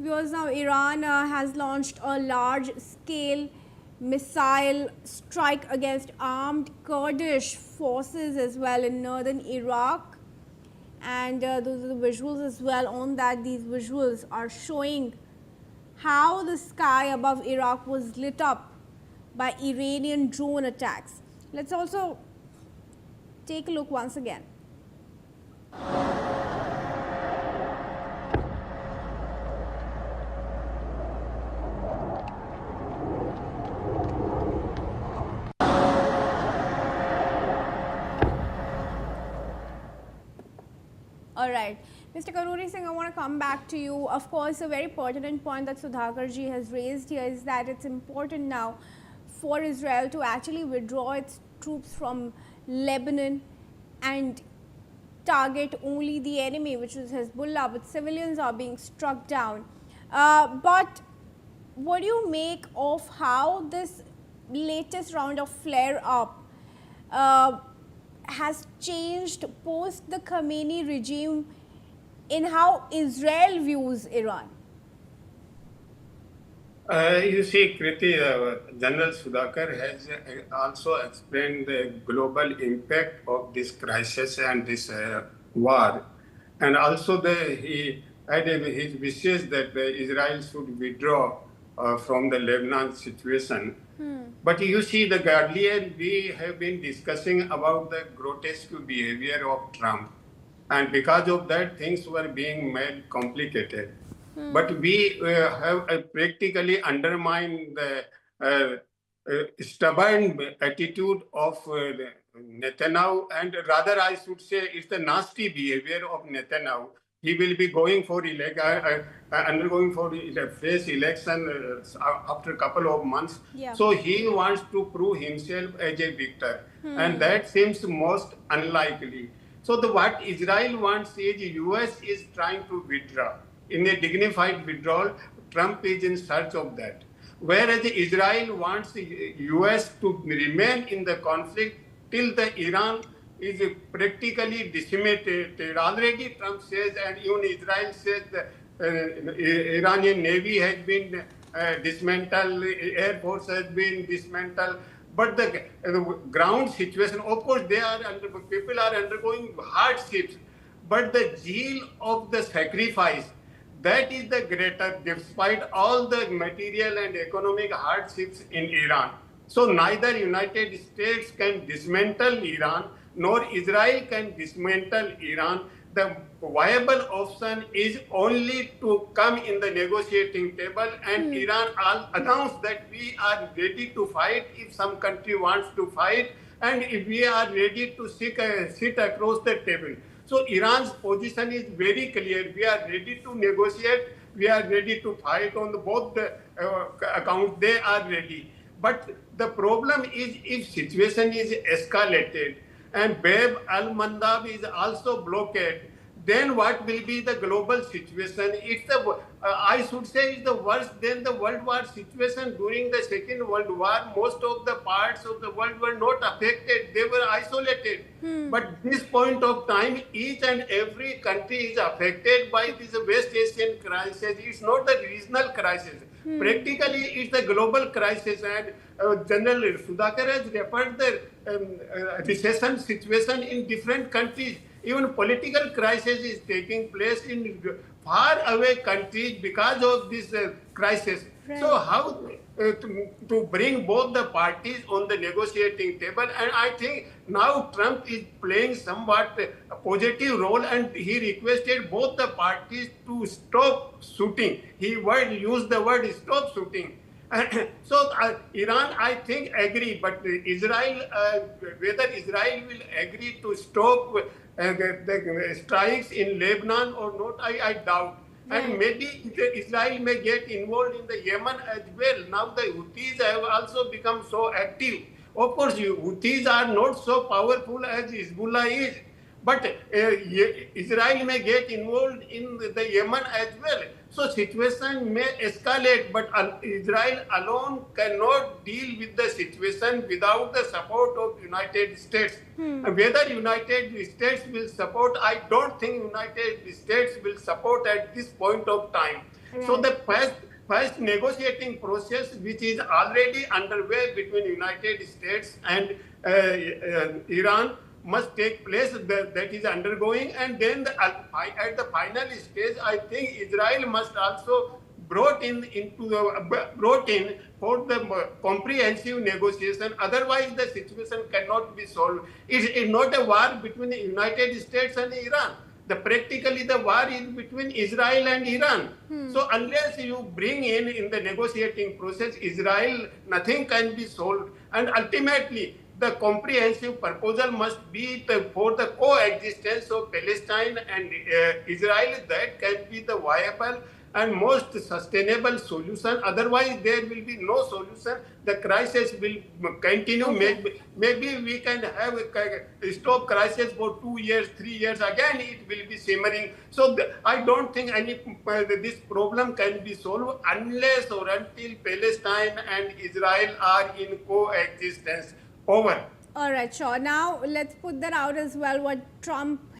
Because now Iran has launched a large-scale missile strike against armed Kurdish forces as well in northern Iraq. And those are the visuals as well on that. These visuals are showing how the sky above Iraq was lit up by Iranian drone attacks. Let's also take a look once again. All right. Mr. Karuri Singh, I want to come back to you. Of course, a very pertinent point that Sudhakarji has raised here is that it's important now for Israel to actually withdraw its troops from Lebanon and target only the enemy, which is Hezbollah, but civilians are being struck down. But what do you make of how this latest round of flare-up has changed post the Khamenei regime in how Israel views Iran? You see, Kriti, General Sudhakar has also explained the global impact of this crisis and this war. And also he had his wishes that Israel should withdraw from the Lebanon situation. But you see, the earlier we have been discussing about the grotesque behavior of Trump. And because of that, things were being made complicated. But we have practically undermined the stubborn attitude of Netanyahu, and rather I should say it's the nasty behavior of Netanyahu. He will be going for undergoing for the fresh election after a couple of months. Yeah. So he wants to prove himself as a victor, and that seems most unlikely. So what Israel wants is US is trying to withdraw. In a dignified withdrawal, Trump is in search of that. Whereas Israel wants the US to remain in the conflict till the Iran is practically decimated. Already Trump says, and even Israel says, the Iranian Navy has been dismantled, Air Force has been dismantled. But the ground situation, of course, people are undergoing hardships. But the zeal of the sacrifice, that is the greater, despite all the material and economic hardships in Iran. So neither United States can dismantle Iran, nor Israel can dismantle Iran. The viable option is only to come in the negotiating table, and Iran announced that we are ready to fight if some country wants to fight, and if we are ready to sit across the table. So Iran's position is very clear. We are ready to negotiate. We are ready to fight on both the accounts. They are ready. But the problem is if situation is escalated and Bab al-Mandab is also blockaded, then what will be the global situation? It's I should say it's the worst than the World War situation during the Second World War. Most of the parts of the world were not affected. They were isolated. But this point of time, each and every country is affected by this West Asian crisis. It's not the regional crisis. Practically, it's the global crisis. And General Sudhakar has referred the recession situation in different countries. Even political crisis is taking place in far away countries because of this crisis. Right. So how to bring both the parties on the negotiating table? And I think now Trump is playing somewhat a positive role, and he requested both the parties to stop shooting. He used the word stop shooting. So Iran, I think, agree, but Israel, whether Israel will agree to stop the strikes in Lebanon or not, I doubt. Right. And maybe Israel may get involved in the Yemen as well. Now the Houthis have also become so active. Of course, Houthis are not so powerful as Hezbollah is. But Israel may get involved in the Yemen as well. So situation may escalate, but Israel alone cannot deal with the situation without the support of United States. Whether United States will support, I don't think United States will support at this point of time. So Right. the first negotiating process, which is already underway between United States and Iran, must take place. That is undergoing, and then at the final stage, I think Israel must also brought in for the comprehensive negotiation. Otherwise, the situation cannot be solved. It's not a war between the United States and Iran. Practically the war is between Israel and Iran. So unless you bring in the negotiating process Israel, nothing can be solved. And ultimately, the comprehensive proposal must be for the coexistence of Palestine and Israel. That can be the viable and most sustainable solution. Otherwise, there will be no solution. The crisis will continue. Okay. Maybe we can have a stop crisis for 2 years, 3 years. Again, it will be simmering. So I don't think this problem can be solved unless or until Palestine and Israel are in coexistence. Over. All right, sure. Now let's put that out as well. What Trump